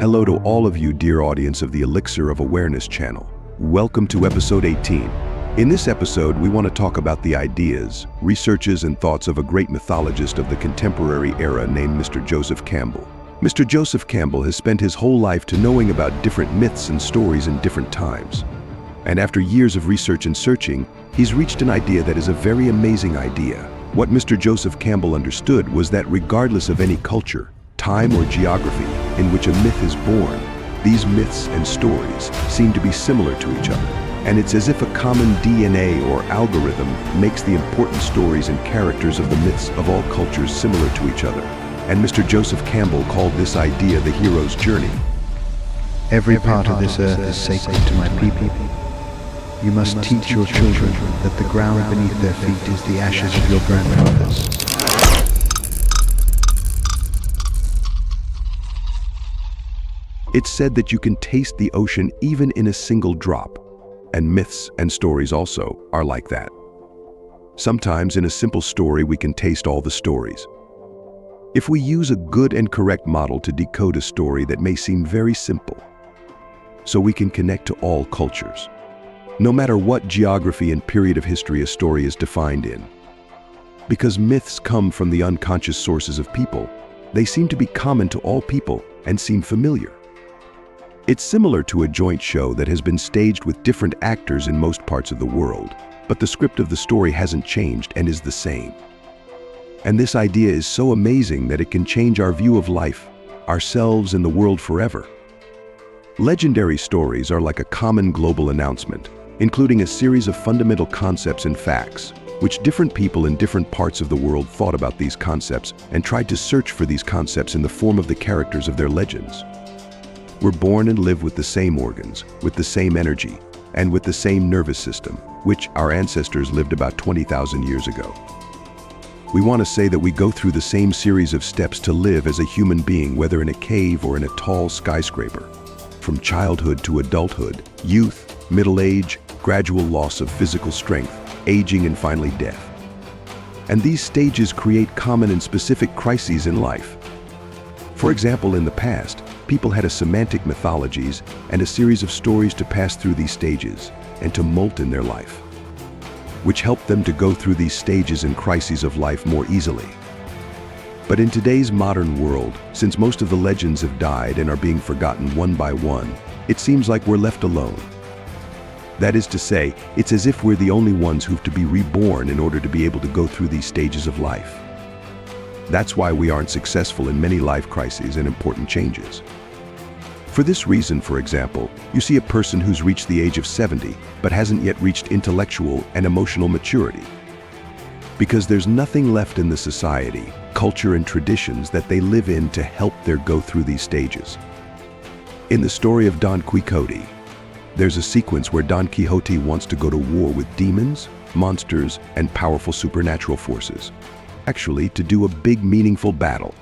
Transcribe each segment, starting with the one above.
hello to all of you, dear audience of the Elixir of Awareness channel. Welcome to episode 18. In this episode, we want to talk about the ideas, researches, and thoughts of a great mythologist of the contemporary era named Mr. Joseph Campbell. Mr. Joseph Campbell has spent his whole life to knowing about different myths and stories in different times. And after years of research and searching, he's reached an idea that is a very amazing idea. What Mr. Joseph Campbell understood was that regardless of any culture, time, or geography in which a myth is born, these myths and stories seem to be similar to each other. And it's as if a common DNA or algorithm makes the important stories and characters of the myths of all cultures similar to each other. And Mr. Joseph Campbell called this idea the hero's journey. Every part of this earth is sacred to my people. You must teach your children that the ground beneath their feet is the ashes of your grandfathers. It's said that you can taste the ocean even in a single drop, and myths and stories also are like that. Sometimes in a simple story we can taste all the stories. If we use a good and correct model to decode a story that may seem very simple, so we can connect to all cultures, no matter what geography and period of history a story is defined in. Because myths come from the unconscious sources of people, they seem to be common to all people and seem familiar. It's similar to a joint show that has been staged with different actors in most parts of the world, but the script of the story hasn't changed and is the same. And this idea is so amazing that it can change our view of life, ourselves, and the world forever. Legendary stories are like a common global announcement, including a series of fundamental concepts and facts, which different people in different parts of the world thought about these concepts and tried to search for these concepts in the form of the characters of their legends. We're born and live with the same organs, with the same energy, and with the same nervous system, which our ancestors lived about 20,000 years ago. We want to say that we go through the same series of steps to live as a human being, whether in a cave or in a tall skyscraper. From childhood to adulthood, youth, middle age, gradual loss of physical strength, aging, and finally death. And these stages create common and specific crises in life. For example, in the past, people had a semantic mythologies and a series of stories to pass through these stages and to molt in their life, which helped them to go through these stages and crises of life more easily. But in today's modern world, since most of the legends have died and are being forgotten one by one, it seems like we're left alone. That is to say, it's as if we're the only ones who've to be reborn in order to be able to go through these stages of life. That's why we aren't successful in many life crises and important changes. For this reason, for example, you see a person who's reached the age of 70 but hasn't yet reached intellectual and emotional maturity. Because there's nothing left in the society, culture, and traditions that they live in to help them go through these stages. In the story of Don Quixote, there's a sequence where Don Quixote wants to go to war with demons, monsters, and powerful supernatural forces. Actually, to do a big, meaningful battle.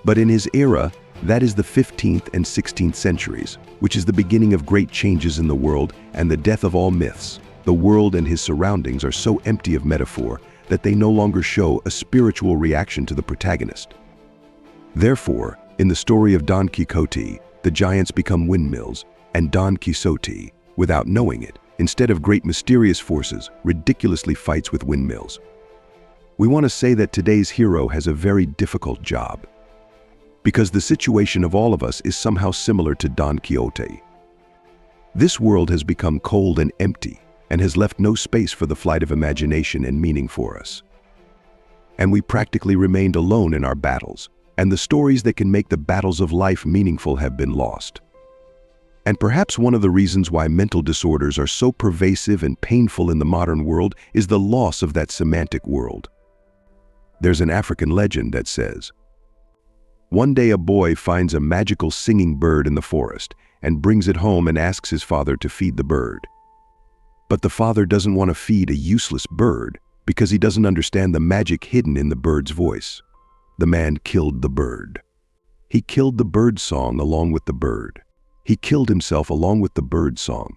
But in his era, that is the 15th and 16th centuries, which is the beginning of great changes in the world and the death of all myths. The world and his surroundings are so empty of metaphor that they no longer show a spiritual reaction to the protagonist. Therefore, in the story of Don Quixote, the giants become windmills, and Don Quixote, without knowing it, instead of great mysterious forces, ridiculously fights with windmills. We want to say that today's hero has a very difficult job, because the situation of all of us is somehow similar to Don Quixote. This world has become cold and empty and has left no space for the flight of imagination and meaning for us. And we practically remained alone in our battles, and the stories that can make the battles of life meaningful have been lost. And perhaps one of the reasons why mental disorders are so pervasive and painful in the modern world is the loss of that semantic world. There's an African legend that says, one day a boy finds a magical singing bird in the forest and brings it home and asks his father to feed the bird. But the father doesn't want to feed a useless bird because he doesn't understand the magic hidden in the bird's voice. The man killed the bird. He killed the bird song along with the bird. He killed himself along with the bird song.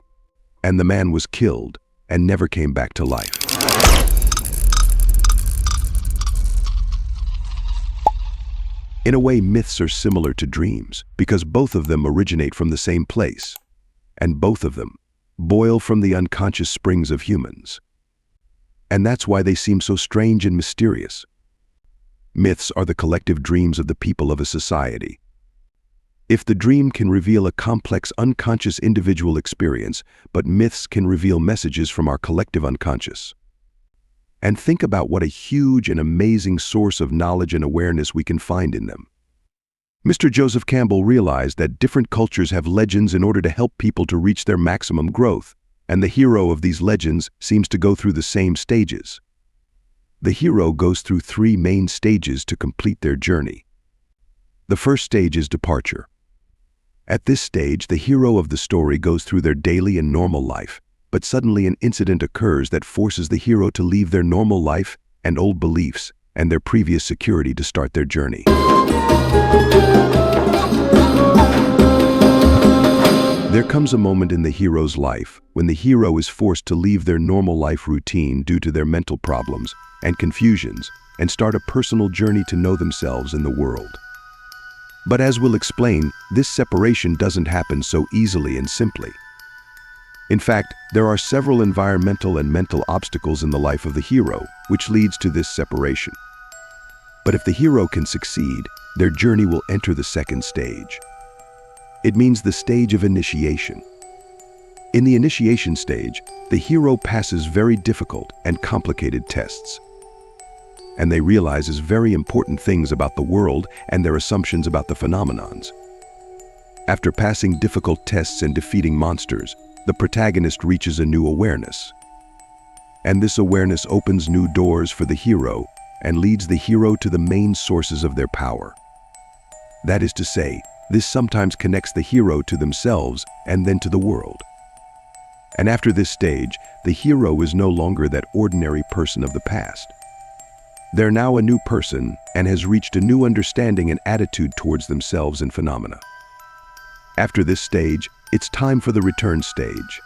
And the man was killed and never came back to life. In a way, myths are similar to dreams because both of them originate from the same place, and both of them boil from the unconscious springs of humans. And that's why they seem so strange and mysterious. Myths are the collective dreams of the people of a society. If the dream can reveal a complex unconscious individual experience, but myths can reveal messages from our collective unconscious. And think about what a huge and amazing source of knowledge and awareness we can find in them. Mr. Joseph Campbell realized that different cultures have legends in order to help people to reach their maximum growth, and the hero of these legends seems to go through the same stages. The hero goes through 3 main stages to complete their journey. The first stage is departure. At this stage, the hero of the story goes through their daily and normal life, but suddenly an incident occurs that forces the hero to leave their normal life and old beliefs and their previous security to start their journey. There comes a moment in the hero's life when the hero is forced to leave their normal life routine due to their mental problems and confusions and start a personal journey to know themselves and the world. But as we'll explain, this separation doesn't happen so easily and simply. In fact, there are several environmental and mental obstacles in the life of the hero, which leads to this separation. But if the hero can succeed, their journey will enter the second stage. It means the stage of initiation. In the initiation stage, the hero passes very difficult and complicated tests. And they realizes very important things about the world and their assumptions about the phenomenons. After passing difficult tests and defeating monsters, the protagonist reaches a new awareness. And this awareness opens new doors for the hero and leads the hero to the main sources of their power. That is to say, this sometimes connects the hero to themselves and then to the world. And after this stage, the hero is no longer that ordinary person of the past. They're now a new person and has reached a new understanding and attitude towards themselves and phenomena. After this stage, it's time for the return stage.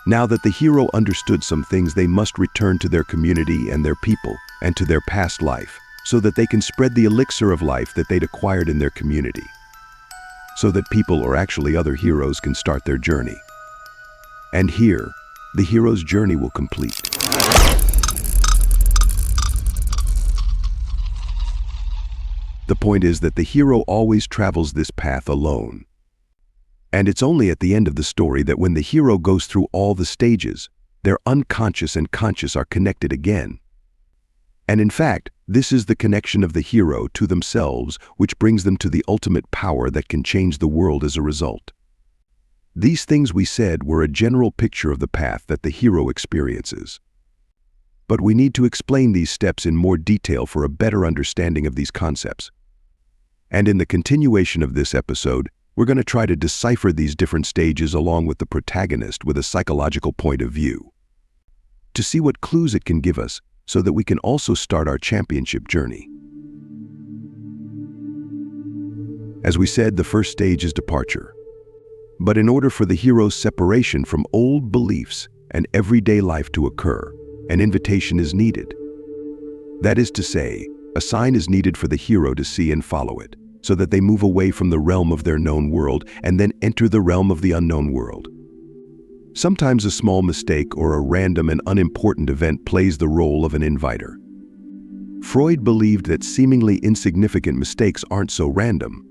Now that the hero understood some things, they must return to their community and their people and to their past life so that they can spread the elixir of life that they'd acquired in their community, so that people or actually other heroes can start their journey. And here, the hero's journey will complete. The point is that the hero always travels this path alone. And it's only at the end of the story that when the hero goes through all the stages, their unconscious and conscious are connected again. And in fact, this is the connection of the hero to themselves which brings them to the ultimate power that can change the world as a result. These things we said were a general picture of the path that the hero experiences. But we need to explain these steps in more detail for a better understanding of these concepts. And in the continuation of this episode, we're going to try to decipher these different stages along with the protagonist with a psychological point of view, to see what clues it can give us so that we can also start our championship journey. As we said, the first stage is departure. But in order for the hero's separation from old beliefs and everyday life to occur, an invitation is needed. That is to say, a sign is needed for the hero to see and follow it, so that they move away from the realm of their known world and then enter the realm of the unknown world. Sometimes a small mistake or a random and unimportant event plays the role of an inviter. Freud believed that seemingly insignificant mistakes aren't so random.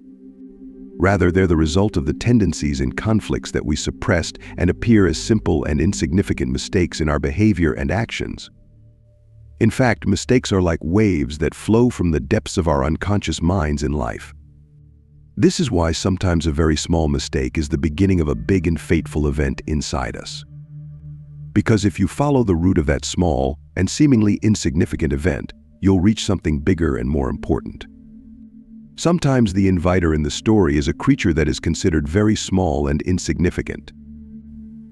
Rather, they're the result of the tendencies and conflicts that we suppressed and appear as simple and insignificant mistakes in our behavior and actions. In fact, mistakes are like waves that flow from the depths of our unconscious minds in life. This is why sometimes a very small mistake is the beginning of a big and fateful event inside us. Because if you follow the route of that small and seemingly insignificant event, you'll reach something bigger and more important. Sometimes the inviter in the story is a creature that is considered very small and insignificant.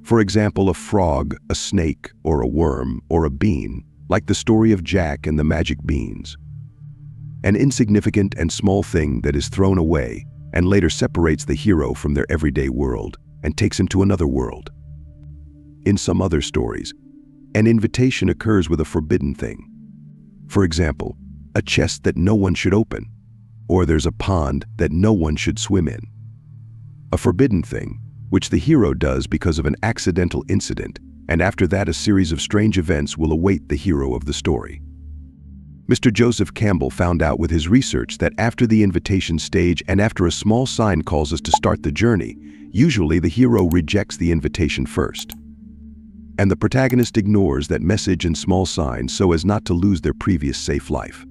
For example, a frog, a snake, or a worm, or a bean, like the story of Jack and the magic beans. An insignificant and small thing that is thrown away and later separates the hero from their everyday world and takes him to another world. In some other stories, an invitation occurs with a forbidden thing. For example, a chest that no one should open. or there's a pond that no one should swim in. A forbidden thing, which the hero does because of an accidental incident, and after that a series of strange events will await the hero of the story. Mr. Joseph Campbell found out with his research that after the invitation stage and after a small sign calls us to start the journey, usually the hero rejects the invitation first. And the protagonist ignores that message and small sign so as not to lose their previous safe life,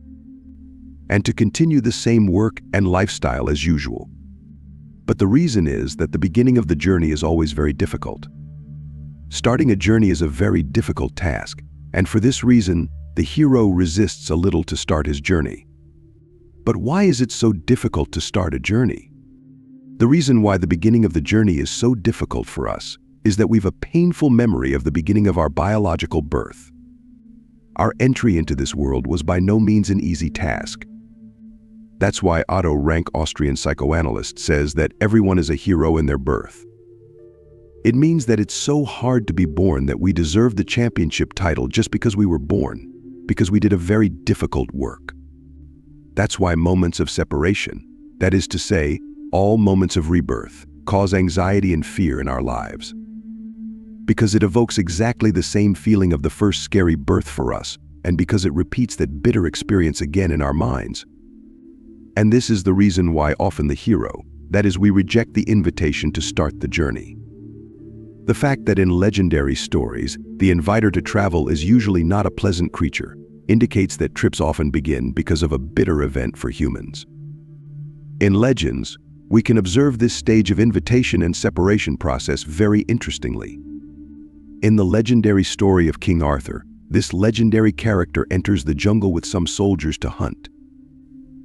and to continue the same work and lifestyle as usual. But the reason is that the beginning of the journey is always very difficult. Starting a journey is a very difficult task, and for this reason, the hero resists a little to start his journey. But why is it so difficult to start a journey? The reason why the beginning of the journey is so difficult for us is that we've a painful memory of the beginning of our biological birth. Our entry into this world was by no means an easy task. That's why Otto Rank, Austrian psychoanalyst, says that everyone is a hero in their birth. It means that it's so hard to be born that we deserve the championship title just because we were born, because we did a very difficult work. That's why moments of separation, that is to say, all moments of rebirth, cause anxiety and fear in our lives. Because it evokes exactly the same feeling of the first scary birth for us, and because it repeats that bitter experience again in our minds. And this is the reason why often the hero, that is, we reject the invitation to start the journey. The fact that in legendary stories, the inviter to travel is usually not a pleasant creature indicates that trips often begin because of a bitter event for humans. In legends, we can observe this stage of invitation and separation process very interestingly. In the legendary story of King Arthur, this legendary character enters the jungle with some soldiers to hunt.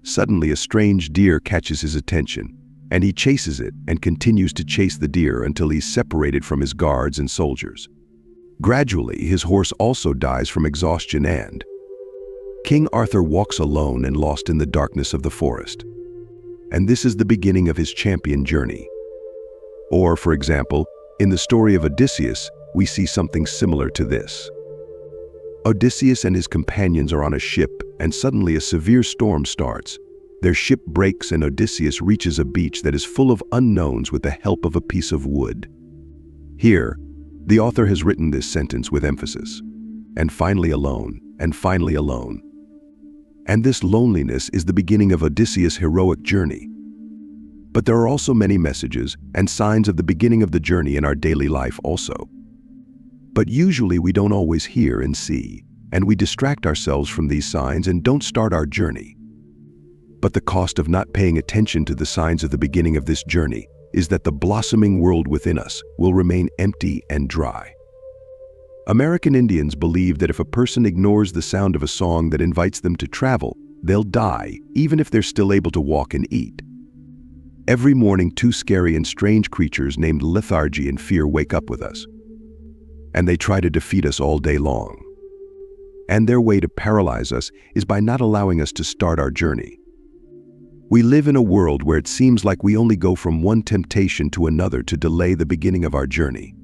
Suddenly, a strange deer catches his attention, and he chases it and continues to chase the deer until he's separated from his guards and soldiers. Gradually, his horse also dies from exhaustion and King Arthur walks alone and lost in the darkness of the forest. And this is the beginning of his champion journey. Or, for example, in the story of Odysseus, we see something similar to this. Odysseus and his companions are on a ship, and suddenly a severe storm starts. Their ship breaks and Odysseus reaches a beach that is full of unknowns with the help of a piece of wood. Here, the author has written this sentence with emphasis. And finally alone, and finally alone. And this loneliness is the beginning of Odysseus' heroic journey. But there are also many messages and signs of the beginning of the journey in our daily life also. But usually we don't always hear and see, and we distract ourselves from these signs and don't start our journey. But the cost of not paying attention to the signs of the beginning of this journey is that the blossoming world within us will remain empty and dry. American Indians believe that if a person ignores the sound of a song that invites them to travel, they'll die, even if they're still able to walk and eat. Every morning, two scary and strange creatures named lethargy and fear wake up with us. And they try to defeat us all day long. And their way to paralyze us is by not allowing us to start our journey. We live in a world where it seems like we only go from one temptation to another to delay the beginning of our journey.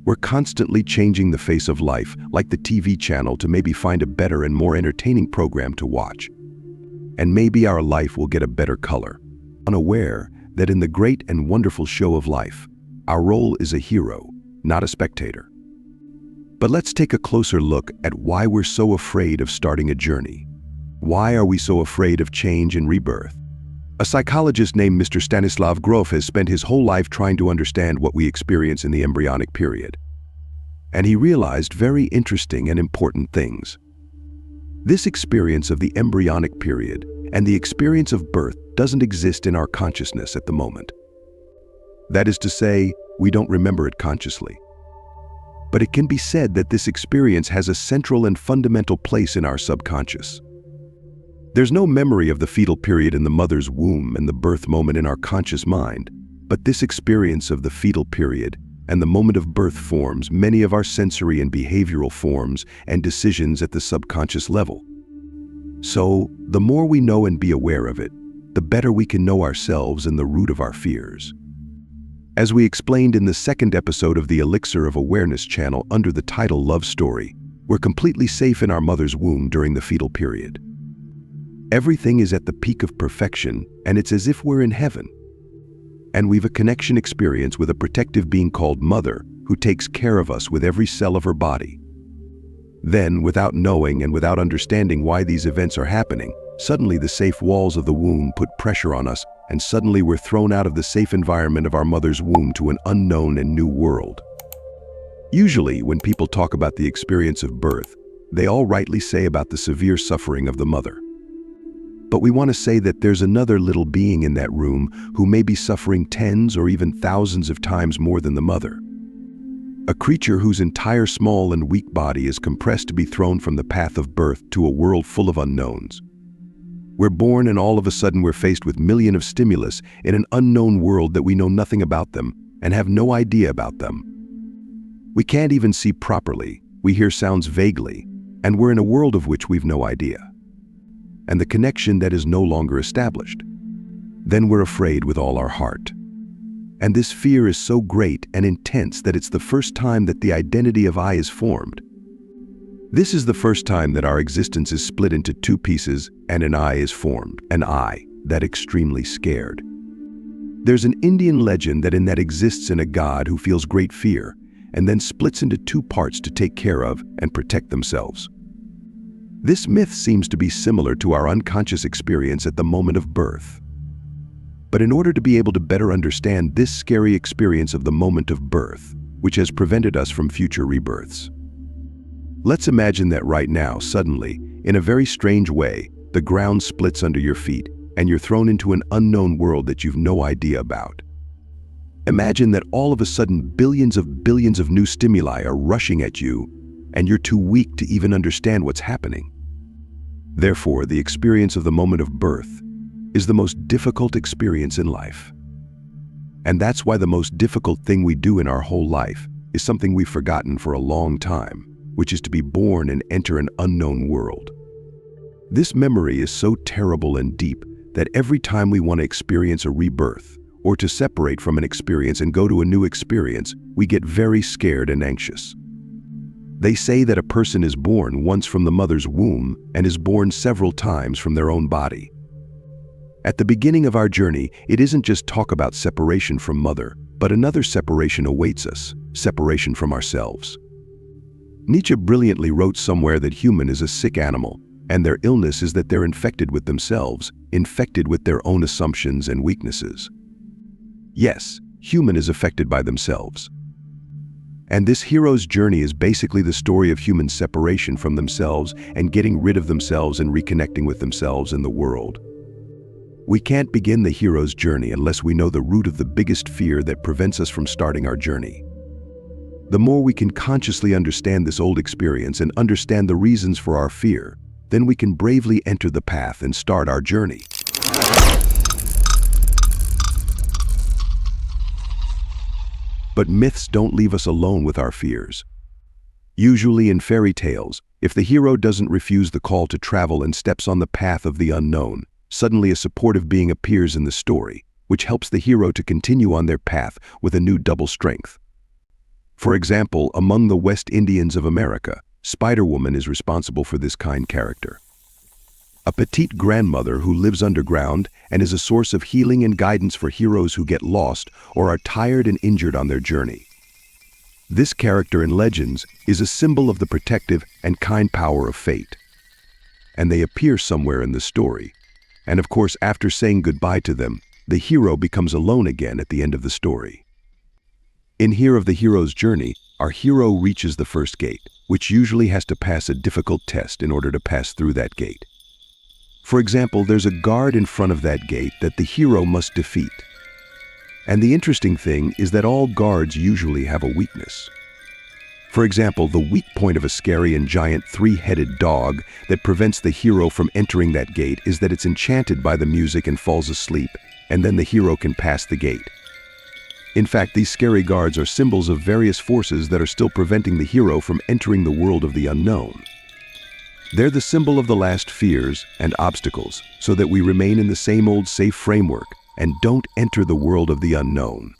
We're constantly changing the face of life, like the TV channel, to maybe find a better and more entertaining program to watch. And maybe our life will get a better color, unaware that in the great and wonderful show of life, our role is a hero, not a spectator. But let's take a closer look at why we're so afraid of starting a journey. Why are we so afraid of change and rebirth? A psychologist named Mr. Stanislav Grof has spent his whole life trying to understand what we experience in the embryonic period. And he realized very interesting and important things. This experience of the embryonic period and the experience of birth doesn't exist in our consciousness at the moment. That is to say, we don't remember it consciously. But it can be said that this experience has a central and fundamental place in our subconscious. There's no memory of the fetal period in the mother's womb and the birth moment in our conscious mind, but this experience of the fetal period and the moment of birth forms many of our sensory and behavioral forms and decisions at the subconscious level. So, the more we know and be aware of it, the better we can know ourselves and the root of our fears. As we explained in the second episode of the Elixir of Awareness channel under the title Love Story, we're completely safe in our mother's womb during the fetal period. Everything is at the peak of perfection, and it's as if we're in heaven. And we've a connection experience with a protective being called Mother, who takes care of us with every cell of her body. Then, without knowing and without understanding why these events are happening, suddenly the safe walls of the womb put pressure on us, and suddenly we're thrown out of the safe environment of our mother's womb to an unknown and new world. Usually, when people talk about the experience of birth, they all rightly say about the severe suffering of the mother. But we want to say that there's another little being in that room who may be suffering tens or even thousands of times more than the mother. A creature whose entire small and weak body is compressed to be thrown from the path of birth to a world full of unknowns. We're born and all of a sudden we're faced with millions of stimulus in an unknown world that we know nothing about them and have no idea about them. We can't even see properly, we hear sounds vaguely, and we're in a world of which we've no idea. And the connection that is no longer established. Then we're afraid with all our heart. And this fear is so great and intense that it's the first time that the identity of I is formed. This is the first time that our existence is split into two pieces and an I is formed, an I that extremely scared. There's an Indian legend that in that exists in a god who feels great fear and then splits into two parts to take care of and protect themselves. This myth seems to be similar to our unconscious experience at the moment of birth. But in order to be able to better understand this scary experience of the moment of birth, which has prevented us from future rebirths, let's imagine that right now, suddenly, in a very strange way, the ground splits under your feet and you're thrown into an unknown world that you've no idea about. Imagine that all of a sudden billions of new stimuli are rushing at you and you're too weak to even understand what's happening. Therefore, the experience of the moment of birth is the most difficult experience in life. And that's why the most difficult thing we do in our whole life is something we've forgotten for a long time, which is to be born and enter an unknown world. This memory is so terrible and deep that every time we want to experience a rebirth or to separate from an experience and go to a new experience, we get very scared and anxious. They say that a person is born once from the mother's womb and is born several times from their own body. At the beginning of our journey, it isn't just talk about separation from mother, but another separation awaits us, separation from ourselves. Nietzsche brilliantly wrote somewhere that human is a sick animal, and their illness is that they're infected with themselves, infected with their own assumptions and weaknesses. Yes, human is affected by themselves. And this hero's journey is basically the story of human separation from themselves and getting rid of themselves and reconnecting with themselves in the world. We can't begin the hero's journey unless we know the root of the biggest fear that prevents us from starting our journey. The more we can consciously understand this old experience and understand the reasons for our fear, then we can bravely enter the path and start our journey. But myths don't leave us alone with our fears. Usually in fairy tales, if the hero doesn't refuse the call to travel and steps on the path of the unknown, suddenly a supportive being appears in the story, which helps the hero to continue on their path with a new double strength. For example, among the West Indians of America, Spider-Woman is responsible for this kind character. A petite grandmother who lives underground and is a source of healing and guidance for heroes who get lost or are tired and injured on their journey. This character in legends is a symbol of the protective and kind power of fate. And they appear somewhere in the story. And of course, after saying goodbye to them, the hero becomes alone again at the end of the story. In Here of the Hero's Journey, our hero reaches the first gate, which usually has to pass a difficult test in order to pass through that gate. For example, there's a guard in front of that gate that the hero must defeat. And the interesting thing is that all guards usually have a weakness. For example, the weak point of a scary and giant three-headed dog that prevents the hero from entering that gate is that it's enchanted by the music and falls asleep, and then the hero can pass the gate. In fact, these scary guards are symbols of various forces that are still preventing the hero from entering the world of the unknown. They're the symbol of the last fears and obstacles, so that we remain in the same old safe framework and don't enter the world of the unknown.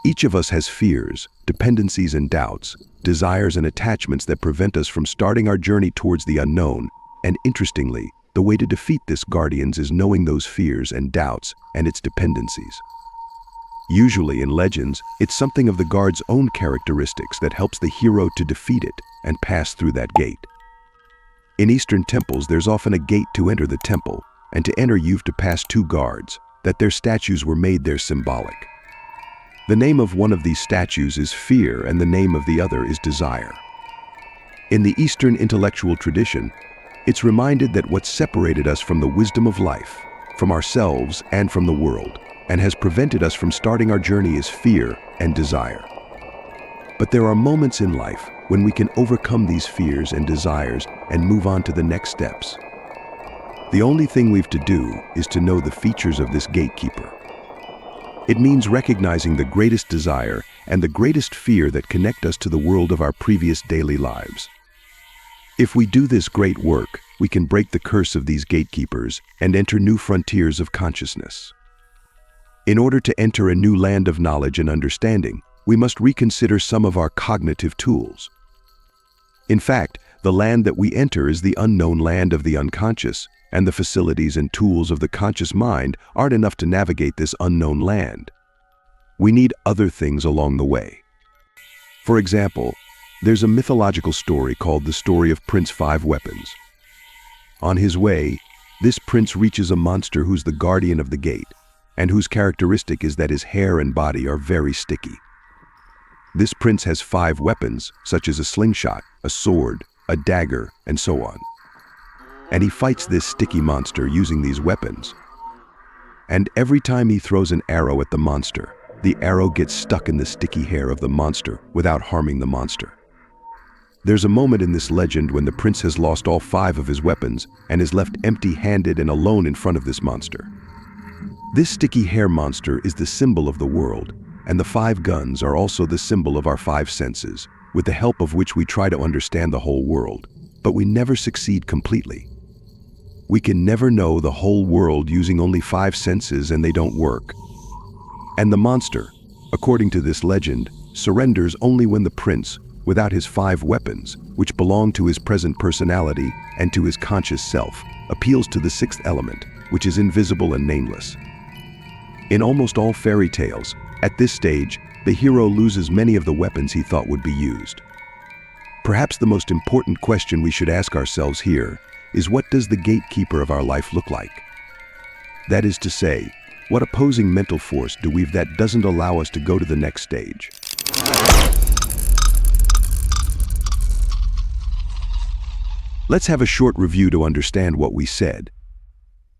Each of us has fears, dependencies and doubts, desires and attachments that prevent us from starting our journey towards the unknown, and interestingly, The way to defeat this guardians is knowing those fears and doubts and its dependencies. Usually in legends, it's something of the guard's own characteristics that helps the hero to defeat it and pass through that gate. In Eastern temples, there's often a gate to enter the temple, and to enter you've to pass two guards, that their statues were made there symbolic. The name of one of these statues is fear, and the name of the other is desire. In the Eastern intellectual tradition, it's reminded that what separated us from the wisdom of life, from ourselves and from the world, and has prevented us from starting our journey is fear and desire. But there are moments in life when we can overcome these fears and desires and move on to the next steps. The only thing we've to do is to know the features of this gatekeeper. It means recognizing the greatest desire and the greatest fear that connect us to the world of our previous daily lives. If we do this great work, we can break the curse of these gatekeepers and enter new frontiers of consciousness. In order to enter a new land of knowledge and understanding, we must reconsider some of our cognitive tools. In fact, the land that we enter is the unknown land of the unconscious, and the facilities and tools of the conscious mind aren't enough to navigate this unknown land. We need other things along the way. For example, there's a mythological story called the story of Prince Five Weapons. On his way, this prince reaches a monster who's the guardian of the gate, and whose characteristic is that his hair and body are very sticky. This prince has 5 weapons, such as a slingshot, a sword, a dagger, and so on. And he fights this sticky monster using these weapons. And every time he throws an arrow at the monster, the arrow gets stuck in the sticky hair of the monster without harming the monster. There's a moment in this legend when the prince has lost all 5 of his weapons and is left empty-handed and alone in front of this monster. This sticky hair monster is the symbol of the world, and the 5 guns are also the symbol of our 5 senses, with the help of which we try to understand the whole world, but we never succeed completely. We can never know the whole world using only 5 senses, and they don't work. And the monster, according to this legend, surrenders only when the prince, without his 5 weapons, which belong to his present personality and to his conscious self, appeals to the 6th element, which is invisible and nameless. In almost all fairy tales, at this stage, the hero loses many of the weapons he thought would be used. Perhaps the most important question we should ask ourselves here is, what does the gatekeeper of our life look like? That is to say, what opposing mental force do we have that doesn't allow us to go to the next stage? Let's have a short review to understand what we said.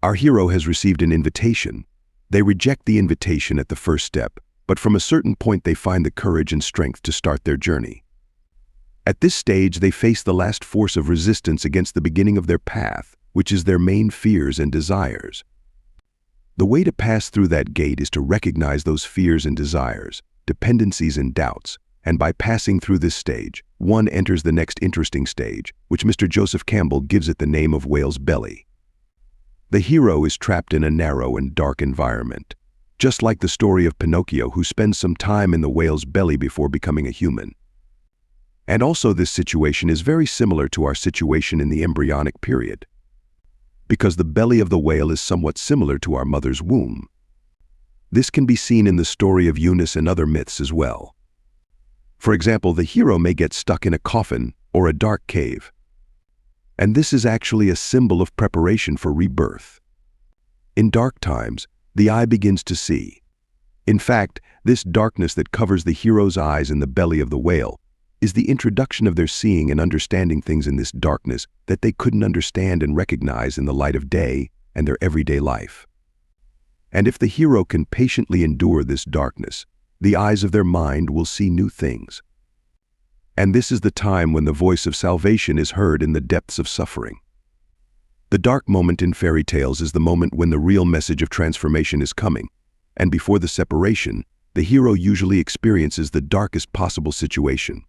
Our hero has received an invitation. They reject the invitation at the first step, but from a certain point they find the courage and strength to start their journey. At this stage, they face the last force of resistance against the beginning of their path, which is their main fears and desires. The way to pass through that gate is to recognize those fears and desires, dependencies and doubts, and by passing through this stage, one enters the next interesting stage, which Mr. Joseph Campbell gives it the name of whale's belly. The hero is trapped in a narrow and dark environment, just like the story of Pinocchio, who spends some time in the whale's belly before becoming a human. And also this situation is very similar to our situation in the embryonic period, because the belly of the whale is somewhat similar to our mother's womb. This can be seen in the story of Eunice and other myths as well. For example, the hero may get stuck in a coffin or a dark cave. And this is actually a symbol of preparation for rebirth. In dark times, the eye begins to see. In fact, this darkness that covers the hero's eyes in the belly of the whale is the introduction of their seeing and understanding things in this darkness that they couldn't understand and recognize in the light of day and their everyday life. And if the hero can patiently endure this darkness, the eyes of their mind will see new things. And this is the time when the voice of salvation is heard in the depths of suffering. The dark moment in fairy tales is the moment when the real message of transformation is coming, and before the separation, the hero usually experiences the darkest possible situation.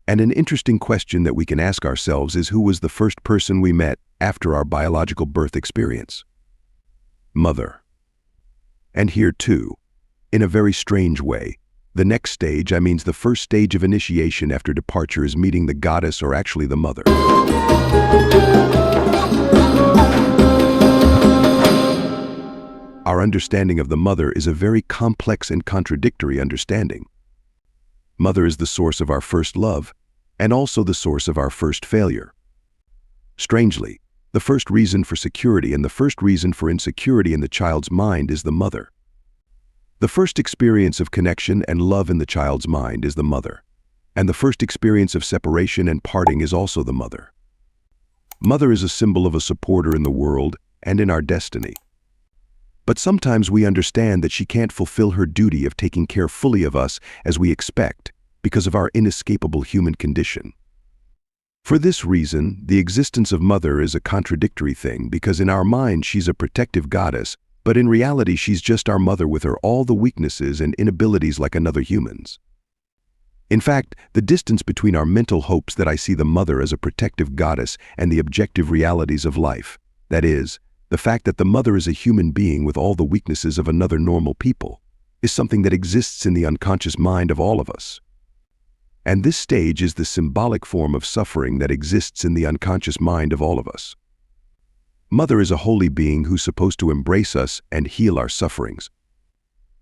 And an interesting question that we can ask ourselves is, who was the first person we met after our biological birth experience? Mother. And here too, in a very strange way, the next stage, means the first stage of initiation after departure, is meeting the goddess, or actually the mother. Our understanding of the mother is a very complex and contradictory understanding. Mother is the source of our first love, and also the source of our first failure. Strangely, the first reason for security and the first reason for insecurity in the child's mind is the mother. The first experience of connection and love in the child's mind is the mother, and the first experience of separation and parting is also the mother. Mother is a symbol of a supporter in the world and in our destiny. But sometimes we understand that she can't fulfill her duty of taking care fully of us as we expect because of our inescapable human condition. For this reason, the existence of mother is a contradictory thing because in our mind she's a protective goddess, but in reality she's just our mother with her all the weaknesses and inabilities like another human's. In fact, the distance between our mental hopes that I see the mother as a protective goddess and the objective realities of life, that is, the fact that the mother is a human being with all the weaknesses of another normal people, is something that exists in the unconscious mind of all of us. And this stage is the symbolic form of suffering that exists in the unconscious mind of all of us. Mother is a holy being who's supposed to embrace us and heal our sufferings.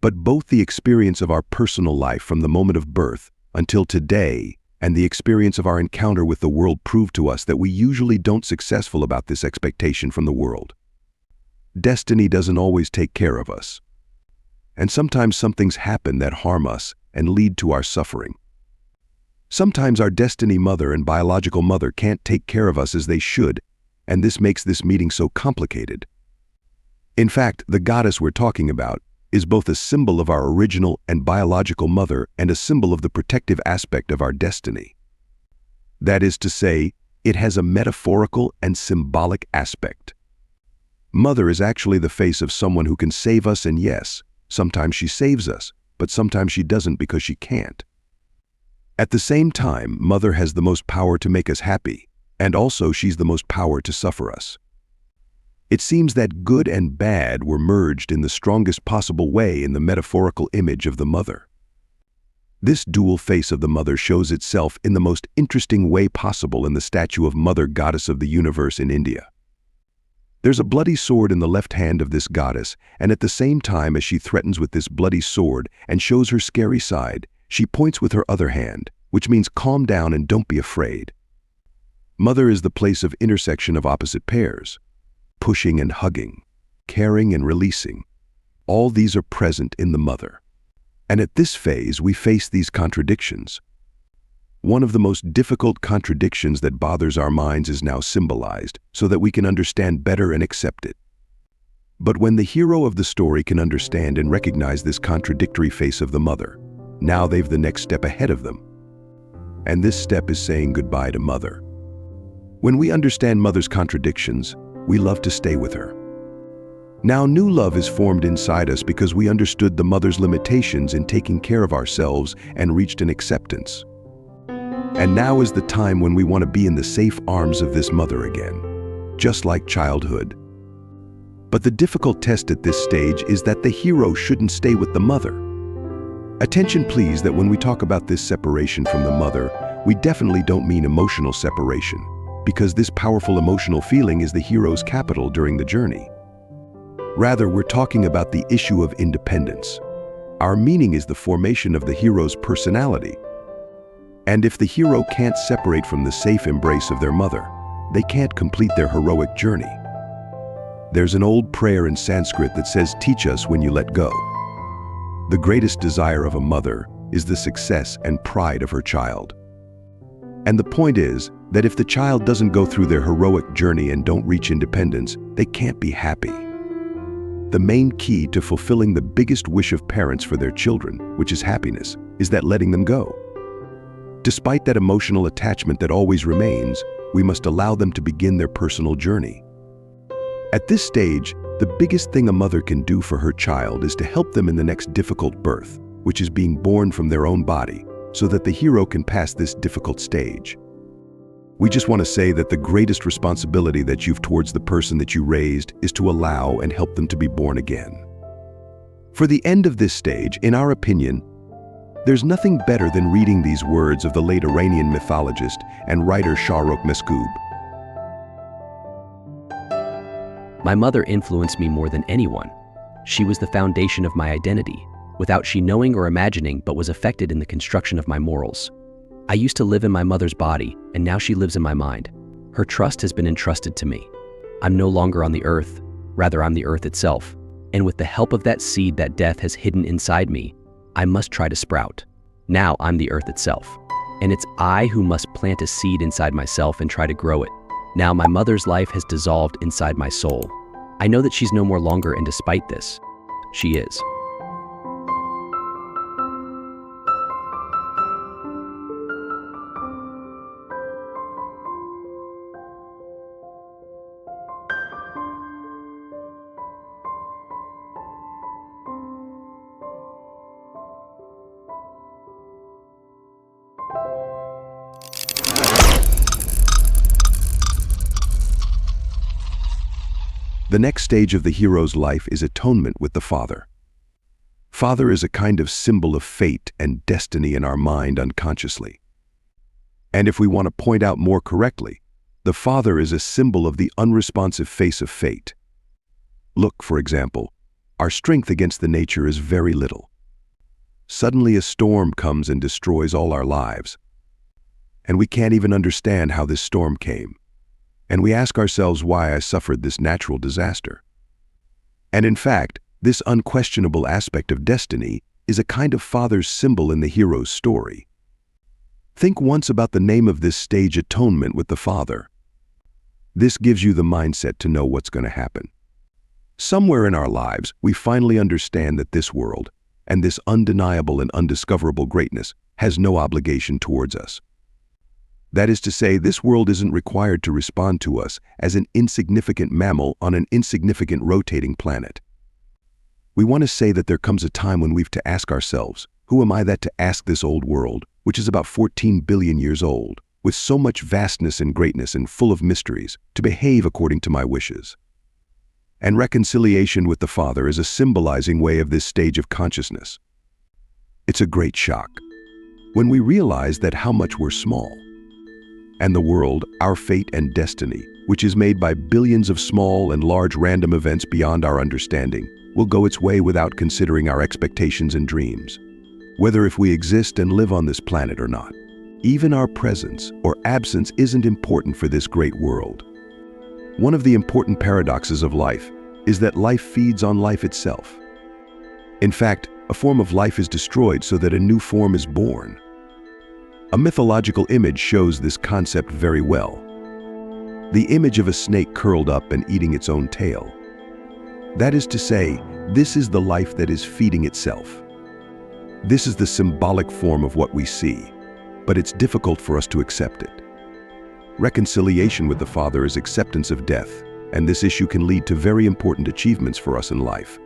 But both the experience of our personal life from the moment of birth until today and the experience of our encounter with the world prove to us that we usually don't successful about this expectation from the world. Destiny doesn't always take care of us. And sometimes some things happen that harm us and lead to our suffering. Sometimes our destiny mother and biological mother can't take care of us as they should, and this makes this meeting so complicated. In fact, the goddess we're talking about is both a symbol of our original and biological mother and a symbol of the protective aspect of our destiny. That is to say, it has a metaphorical and symbolic aspect. Mother is actually the face of someone who can save us, and yes, sometimes she saves us, but sometimes she doesn't because she can't. At the same time, mother has the most power to make us happy, and also she's the most power to suffer us. It seems that good and bad were merged in the strongest possible way in the metaphorical image of the mother. This dual face of the mother shows itself in the most interesting way possible in the statue of Mother Goddess of the Universe in India. There's a bloody sword in the left hand of this goddess, and at the same time as she threatens with this bloody sword and shows her scary side, she points with her other hand, which means calm down and don't be afraid. Mother is the place of intersection of opposite pairs. Pushing and hugging, caring and releasing. All these are present in the mother. And at this phase, we face these contradictions. One of the most difficult contradictions that bothers our minds is now symbolized so that we can understand better and accept it. But when the hero of the story can understand and recognize this contradictory face of the mother, now they've the next step ahead of them. And this step is saying goodbye to mother. When we understand mother's contradictions, we love to stay with her. Now new love is formed inside us because we understood the mother's limitations in taking care of ourselves and reached an acceptance. And now is the time when we want to be in the safe arms of this mother again, just like childhood. But the difficult test at this stage is that the hero shouldn't stay with the mother. Attention please, that when we talk about this separation from the mother, we definitely don't mean emotional separation, because this powerful emotional feeling is the hero's capital during the journey. Rather, we're talking about the issue of independence. Our meaning is the formation of the hero's personality. And if the hero can't separate from the safe embrace of their mother, they can't complete their heroic journey. There's an old prayer in Sanskrit that says, "Teach us when you let go." The greatest desire of a mother is the success and pride of her child. And the point is that if the child doesn't go through their heroic journey and don't reach independence, they can't be happy. The main key to fulfilling the biggest wish of parents for their children, which is happiness, is that letting them go. Despite that emotional attachment that always remains, we must allow them to begin their personal journey. At this stage, the biggest thing a mother can do for her child is to help them in the next difficult birth, which is being born from their own body, so that the hero can pass this difficult stage. We just want to say that the greatest responsibility that you've towards the person that you raised is to allow and help them to be born again. For the end of this stage, in our opinion, there's nothing better than reading these words of the late Iranian mythologist and writer Shahrokh Mesghoob. My mother influenced me more than anyone. She was the foundation of my identity, without she knowing or imagining, but was affected in the construction of my morals. I used to live in my mother's body, and now she lives in my mind. Her trust has been entrusted to me. I'm no longer on the earth, rather I'm the earth itself. And with the help of that seed that death has hidden inside me, I must try to sprout. Now I'm the earth itself. And it's I who must plant a seed inside myself and try to grow it. Now my mother's life has dissolved inside my soul. I know that she's no more longer, and despite this, she is. The next stage of the hero's life is atonement with the Father. Father is a kind of symbol of fate and destiny in our mind unconsciously. And if we want to point out more correctly, the Father is a symbol of the unresponsive face of fate. Look, for example, our strength against the nature is very little. Suddenly a storm comes and destroys all our lives. And we can't even understand how this storm came. And we ask ourselves why I suffered this natural disaster. And in fact, this unquestionable aspect of destiny is a kind of Father's symbol in the hero's story. Think once about the name of this stage, atonement with the Father. This gives you the mindset to know what's going to happen. Somewhere in our lives, we finally understand that this world, and this undeniable and undiscoverable greatness, has no obligation towards us. That is to say, this world isn't required to respond to us as an insignificant mammal on an insignificant rotating planet. We want to say that there comes a time when we've to ask ourselves, who am I that to ask this old world, which is about 14 billion years old, with so much vastness and greatness and full of mysteries, to behave according to my wishes? And reconciliation with the Father is a symbolizing way of this stage of consciousness. It's a great shock when we realize that how much we're small. And the world, our fate and destiny, which is made by billions of small and large random events beyond our understanding, will go its way without considering our expectations and dreams. Whether if we exist and live on this planet or not, even our presence or absence isn't important for this great world. One of the important paradoxes of life is that life feeds on life itself. In fact, a form of life is destroyed so that a new form is born. A mythological image shows this concept very well. The image of a snake curled up and eating its own tail. That is to say, this is the life that is feeding itself. This is the symbolic form of what we see, but it's difficult for us to accept it. Reconciliation with the Father is acceptance of death, and this issue can lead to very important achievements for us in life.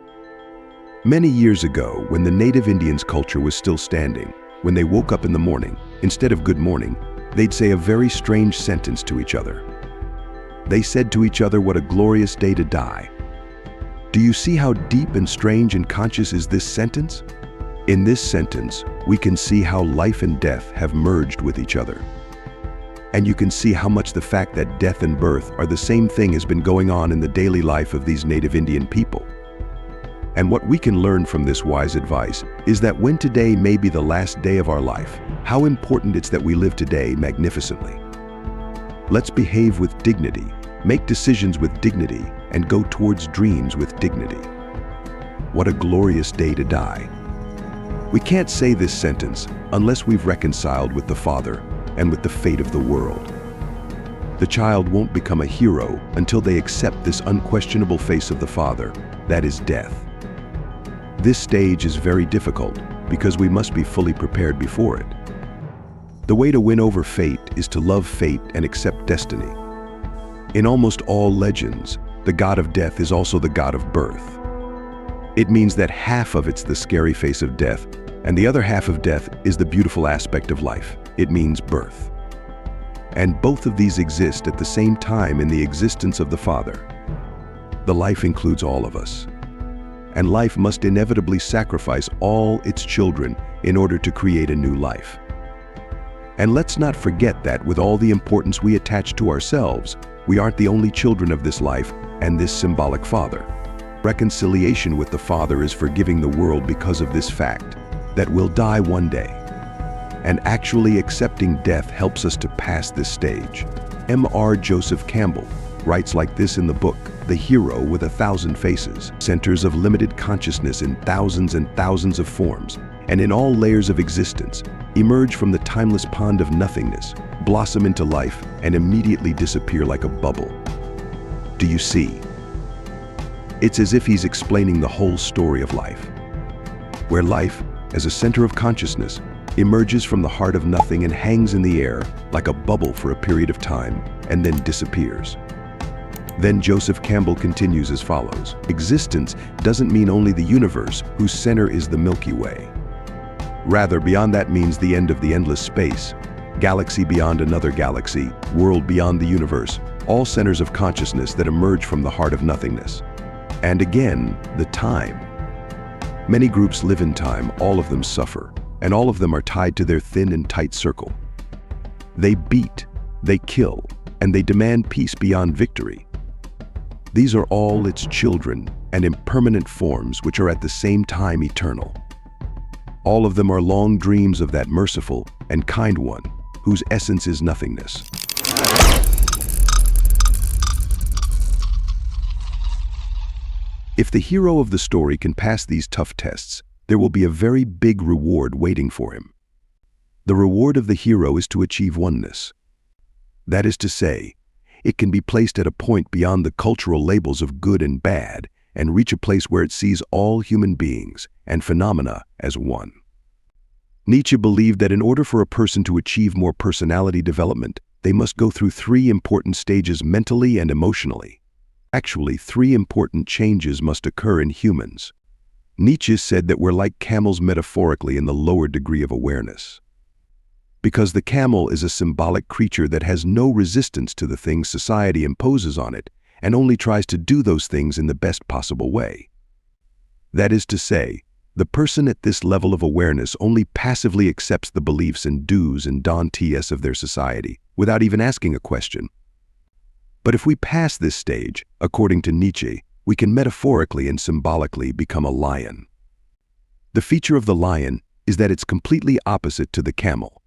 Many years ago, when the native Indians' culture was still standing, when they woke up in the morning, instead of good morning, they'd say a very strange sentence to each other. They said to each other, what a glorious day to die. Do you see how deep and strange and conscious is this sentence? In this sentence, we can see how life and death have merged with each other. And you can see how much the fact that death and birth are the same thing has been going on in the daily life of these native Indian people. And what we can learn from this wise advice is that when today may be the last day of our life, how important it's that we live today magnificently. Let's behave with dignity, make decisions with dignity, and go towards dreams with dignity. What a glorious day to die. We can't say this sentence unless we've reconciled with the Father and with the fate of the world. The child won't become a hero until they accept this unquestionable face of the Father, that is death. This stage is very difficult because we must be fully prepared before it. The way to win over fate is to love fate and accept destiny. In almost all legends, the god of death is also the god of birth. It means that half of it's the scary face of death, and the other half of death is the beautiful aspect of life. It means birth. And both of these exist at the same time in the existence of the Father. The life includes all of us. And life must inevitably sacrifice all its children in order to create a new life. And let's not forget that with all the importance we attach to ourselves, we aren't the only children of this life and this symbolic Father. Reconciliation with the Father is forgiving the world because of this fact, that we'll die one day. And actually accepting death helps us to pass this stage. M.R. Joseph Campbell writes like this in the book, The Hero with 1,000 Faces. Centers of limited consciousness in thousands and thousands of forms, and in all layers of existence, emerge from the timeless pond of nothingness, blossom into life, and immediately disappear like a bubble. Do you see? It's as if he's explaining the whole story of life, where life, as a center of consciousness, emerges from the heart of nothing and hangs in the air like a bubble for a period of time, and then disappears. Then Joseph Campbell continues as follows. Existence doesn't mean only the universe, whose center is the Milky Way. Rather, beyond that means the end of the endless space, galaxy beyond another galaxy, world beyond the universe, all centers of consciousness that emerge from the heart of nothingness. And again, the time. Many groups live in time, all of them suffer, and all of them are tied to their thin and tight circle. They beat, they kill, and they demand peace beyond victory. These are all its children and impermanent forms which are at the same time eternal. All of them are long dreams of that merciful and kind one, whose essence is nothingness. If the hero of the story can pass these tough tests, there will be a very big reward waiting for him. The reward of the hero is to achieve oneness. That is to say, it can be placed at a point beyond the cultural labels of good and bad and reach a place where it sees all human beings and phenomena as one. Nietzsche believed that in order for a person to achieve more personality development, they must go through 3 important stages mentally and emotionally. Actually, 3 important changes must occur in humans. Nietzsche said that we're like camels metaphorically in the lower degree of awareness. Because the camel is a symbolic creature that has no resistance to the things society imposes on it and only tries to do those things in the best possible way. That is to say, the person at this level of awareness only passively accepts the beliefs and do's and don'ts of their society without even asking a question. But if we pass this stage, according to Nietzsche, we can metaphorically and symbolically become a lion. The feature of the lion is that it's completely opposite to the camel.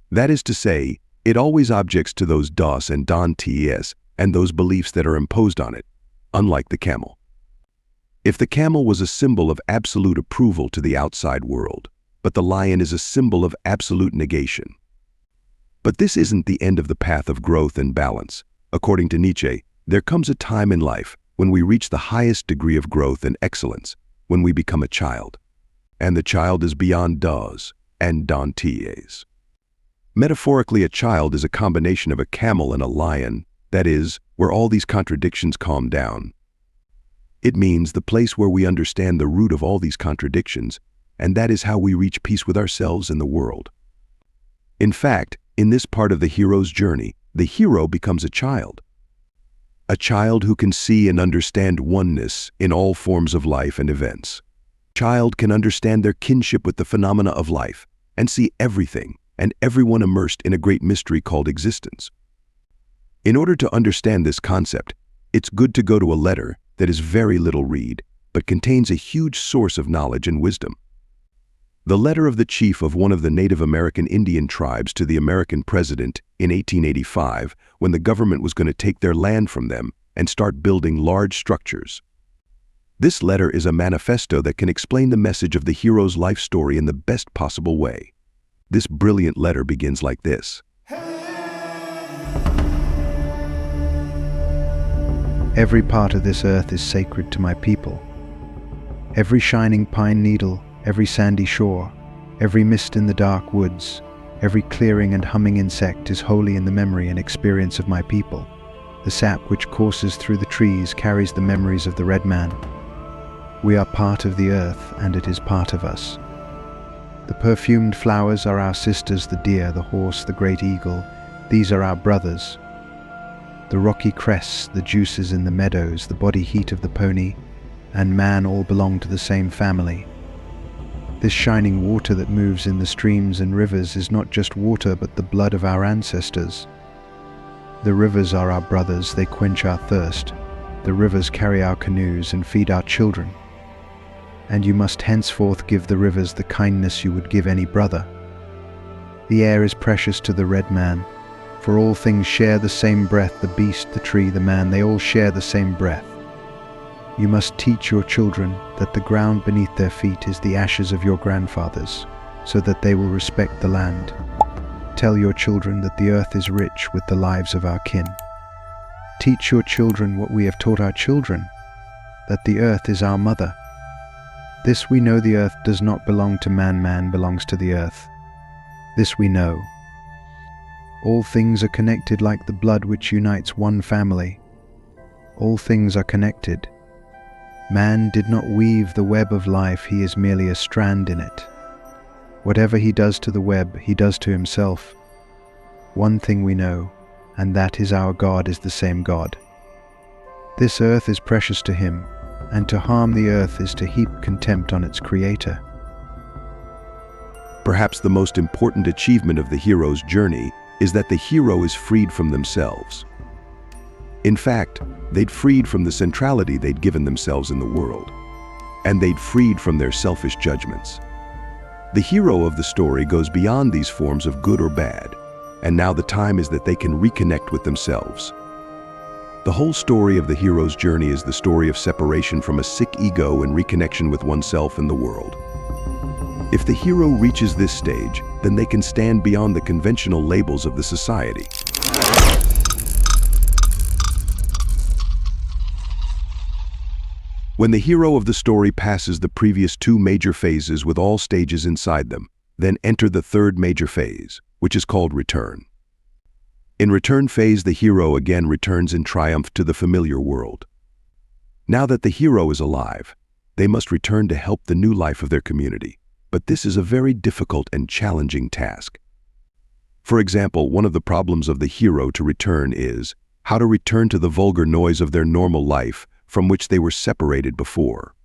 That is to say, it always objects to those dos and don'ts and those beliefs that are imposed on it, unlike the camel. If the camel was a symbol of absolute approval to the outside world, but the lion is a symbol of absolute negation. But this isn't the end of the path of growth and balance. According to Nietzsche, there comes a time in life when we reach the highest degree of growth and excellence, when we become a child. And the child is beyond dos and don'ts. Metaphorically, a child is a combination of a camel and a lion, that is, where all these contradictions calm down. It means the place where we understand the root of all these contradictions, and that is how we reach peace with ourselves and the world. In fact, in this part of the hero's journey, the hero becomes a child. A child who can see and understand oneness in all forms of life and events. A child can understand their kinship with the phenomena of life and see everything and everyone immersed in a great mystery called existence. In order to understand this concept, it's good to go to a letter that is very little read, but contains a huge source of knowledge and wisdom. The letter of the chief of one of the Native American Indian tribes to the American president in 1885, when the government was going to take their land from them and start building large structures. This letter is a manifesto that can explain the message of the hero's life story in the best possible way. This brilliant letter begins like this. Every part of this earth is sacred to my people. Every shining pine needle, every sandy shore, every mist in the dark woods, every clearing and humming insect is holy in the memory and experience of my people. The sap which courses through the trees carries the memories of the red man. We are part of the earth, and it is part of us. The perfumed flowers are our sisters, the deer, the horse, the great eagle. These are our brothers. The rocky crests, the juices in the meadows, the body heat of the pony, and man all belong to the same family. This shining water that moves in the streams and rivers is not just water but the blood of our ancestors. The rivers are our brothers, they quench our thirst. the rivers carry our canoes and feed our children. And you must henceforth give the rivers the kindness you would give any brother. The air is precious to the red man, for all things share the same breath, the beast, the tree, the man, they all share the same breath. You must teach your children that the ground beneath their feet is the ashes of your grandfathers, so that they will respect the land. Tell your children that the earth is rich with the lives of our kin. Teach your children what we have taught our children, that the earth is our mother. This we know, the earth does not belong to man, man belongs to the earth. This we know. All things are connected like the blood which unites one family. All things are connected. Man did not weave the web of life, he is merely a strand in it. Whatever he does to the web, he does to himself. One thing we know, and that is our God is the same God. This earth is precious to him, and to harm the earth is to heap contempt on its creator. Perhaps the most important achievement of the hero's journey is that the hero is freed from themselves. In fact, they'd freed from the centrality they'd given themselves in the world, and they'd freed from their selfish judgments. The hero of the story goes beyond these forms of good or bad, and now the time is that they can reconnect with themselves. The whole story of the hero's journey is the story of separation from a sick ego and reconnection with oneself and the world. If the hero reaches this stage, then they can stand beyond the conventional labels of the society. When the hero of the story passes the previous two major phases with all stages inside them, then enter the third major phase, which is called return. In return phase, the hero again returns in triumph to the familiar world. Now that the hero is alive, they must return to help the new life of their community. But this is a very difficult and challenging task. For example, one of the problems of the hero to return is how to return to the vulgar noise of their normal life from which they were separated before.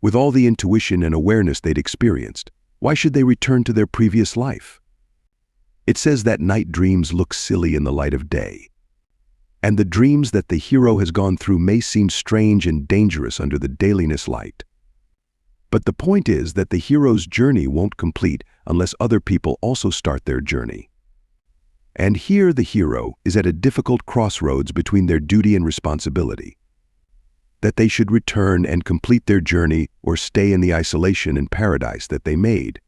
With all the intuition and awareness they'd experienced, why should they return to their previous life? It says that night dreams look silly in the light of day. And the dreams that the hero has gone through may seem strange and dangerous under the dayliness light. But the point is that the hero's journey won't complete unless other people also start their journey. And here the hero is at a difficult crossroads between their duty and responsibility. That they should return and complete their journey or stay in the isolation and paradise that they made.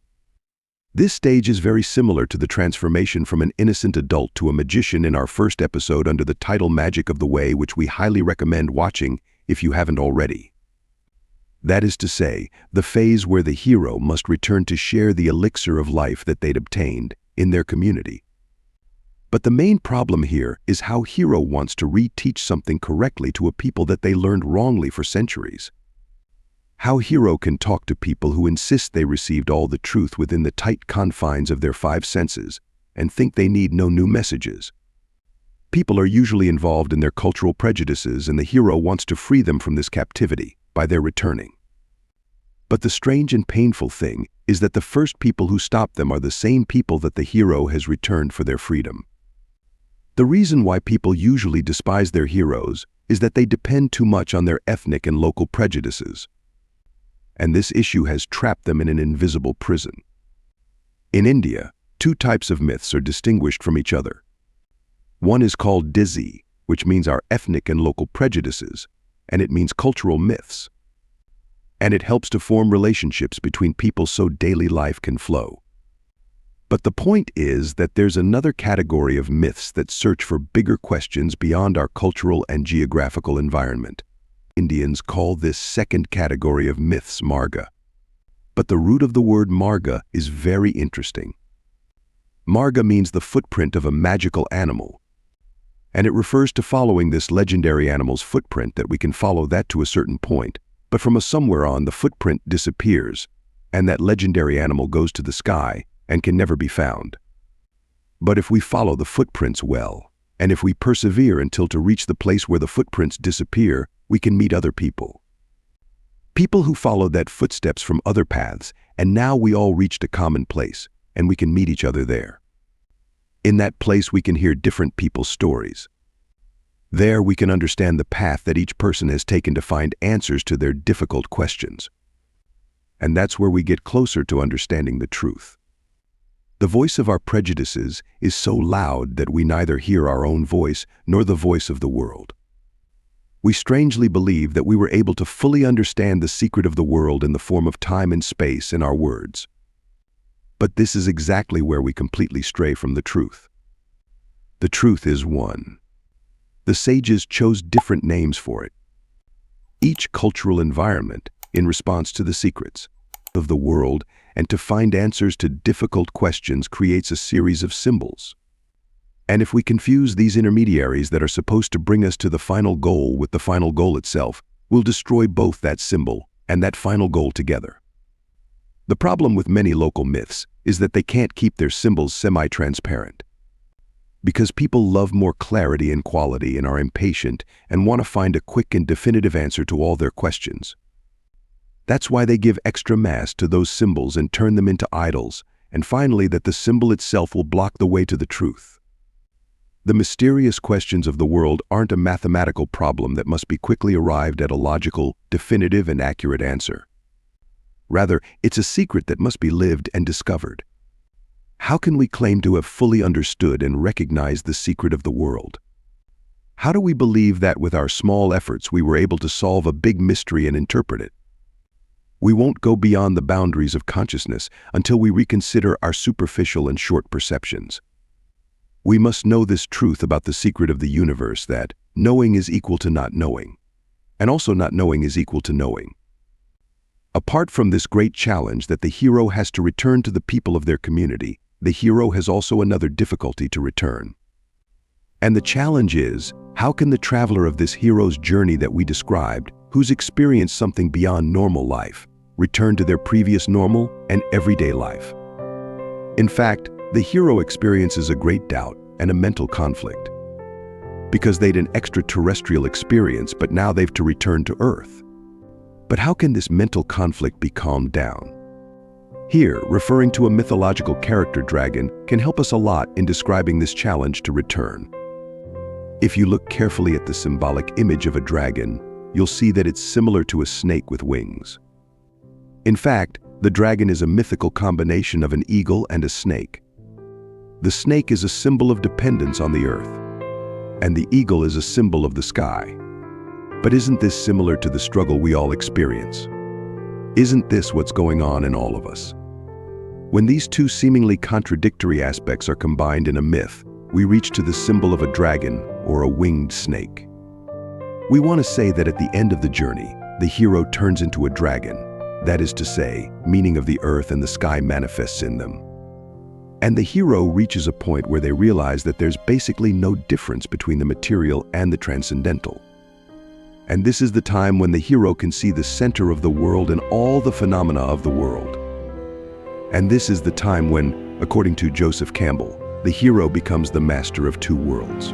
This stage is very similar to the transformation from an innocent adult to a magician in our first episode under the title Magic of the Way, which we highly recommend watching if you haven't already. That is to say, the phase where the hero must return to share the elixir of life that they'd obtained in their community. But the main problem here is how hero wants to reteach something correctly to a people that they learned wrongly for centuries. How hero can talk to people who insist they received all the truth within the tight confines of their five senses and think they need no new messages. People are usually involved in their cultural prejudices, and the hero wants to free them from this captivity by their returning. But the strange and painful thing is that the first people who stop them are the same people that the hero has returned for their freedom. The reason why people usually despise their heroes is that they depend too much on their ethnic and local prejudices. And this issue has trapped them in an invisible prison. In India, two types of myths are distinguished from each other. One is called Dizzy, which means our ethnic and local prejudices, and it means cultural myths. And it helps to form relationships between people so daily life can flow. But the point is that there's another category of myths that search for bigger questions beyond our cultural and geographical environment. Indians call this second category of myths Marga. But the root of the word Marga is very interesting. Marga means the footprint of a magical animal, and it refers to following this legendary animal's footprint, that we can follow that to a certain point, but from somewhere on the footprint disappears, and that legendary animal goes to the sky and can never be found. But if we follow the footprints well, and if we persevere until to reach the place where the footprints disappear, we can meet other people. People who followed that footsteps from other paths, and now we all reached a common place, and we can meet each other there. In that place we can hear different people's stories. There we can understand the path that each person has taken to find answers to their difficult questions. And that's where we get closer to understanding the truth. The voice of our prejudices is so loud that we neither hear our own voice nor the voice of the world. We strangely believe that we were able to fully understand the secret of the world in the form of time and space in our words. But this is exactly where we completely stray from the truth. The truth is one. The sages chose different names for it. Each cultural environment, in response to the secrets of the world and to find answers to difficult questions, creates a series of symbols. And if we confuse these intermediaries that are supposed to bring us to the final goal with the final goal itself, we'll destroy both that symbol and that final goal together. The problem with many local myths is that they can't keep their symbols semi-transparent. Because people love more clarity and quality and are impatient and want to find a quick and definitive answer to all their questions. That's why they give extra mass to those symbols and turn them into idols, and finally that the symbol itself will block the way to the truth. The mysterious questions of the world aren't a mathematical problem that must be quickly arrived at a logical, definitive, and accurate answer. Rather, it's a secret that must be lived and discovered. How can we claim to have fully understood and recognized the secret of the world? How do we believe that with our small efforts we were able to solve a big mystery and interpret it? We won't go beyond the boundaries of consciousness until we reconsider our superficial and short perceptions. We must know this truth about the secret of the universe, that knowing is equal to not knowing, and also not knowing is equal to knowing. Apart from this great challenge that the hero has to return to the people of their community, the hero has also another difficulty to return. And the challenge is, how can the traveler of this hero's journey that we described, who's experienced something beyond normal life, return to their previous normal and everyday life? In fact, the hero experiences a great doubt and a mental conflict. Because they'd an extraterrestrial experience, but now they've to return to Earth. But how can this mental conflict be calmed down? Here, referring to a mythological character dragon can help us a lot in describing this challenge to return. If you look carefully at the symbolic image of a dragon, you'll see that it's similar to a snake with wings. In fact, the dragon is a mythical combination of an eagle and a snake. The snake is a symbol of dependence on the earth, and the eagle is a symbol of the sky. But isn't this similar to the struggle we all experience? Isn't this what's going on in all of us? When these two seemingly contradictory aspects are combined in a myth, we reach to the symbol of a dragon or a winged snake. We want to say that at the end of the journey, the hero turns into a dragon. That is to say, meaning of the earth and the sky manifests in them. And the hero reaches a point where they realize that there's basically no difference between the material and the transcendental. And this is the time when the hero can see the center of the world and all the phenomena of the world. And this is the time when, according to Joseph Campbell, the hero becomes the master of two worlds.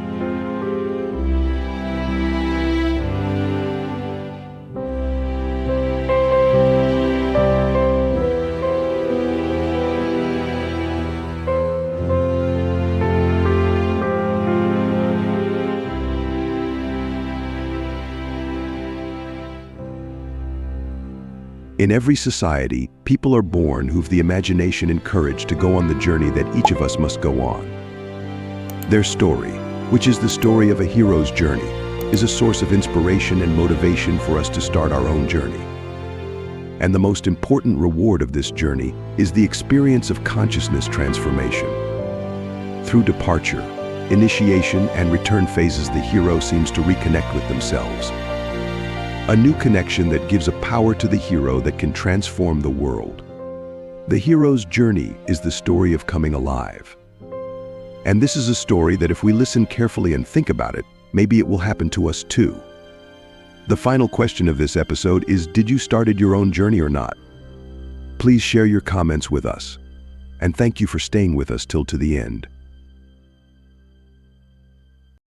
In every society, people are born who've the imagination and courage to go on the journey that each of us must go on. Their story, which is the story of a hero's journey, is a source of inspiration and motivation for us to start our own journey. And the most important reward of this journey is the experience of consciousness transformation. Through departure, initiation, and return phases, the hero seems to reconnect with themselves. A new connection that gives a power to the hero that can transform the world. The hero's journey is the story of coming alive. And this is a story that if we listen carefully and think about it, maybe it will happen to us too. The final question of this episode is, did you started your own journey or not? Please share your comments with us. And thank you for staying with us till to the end.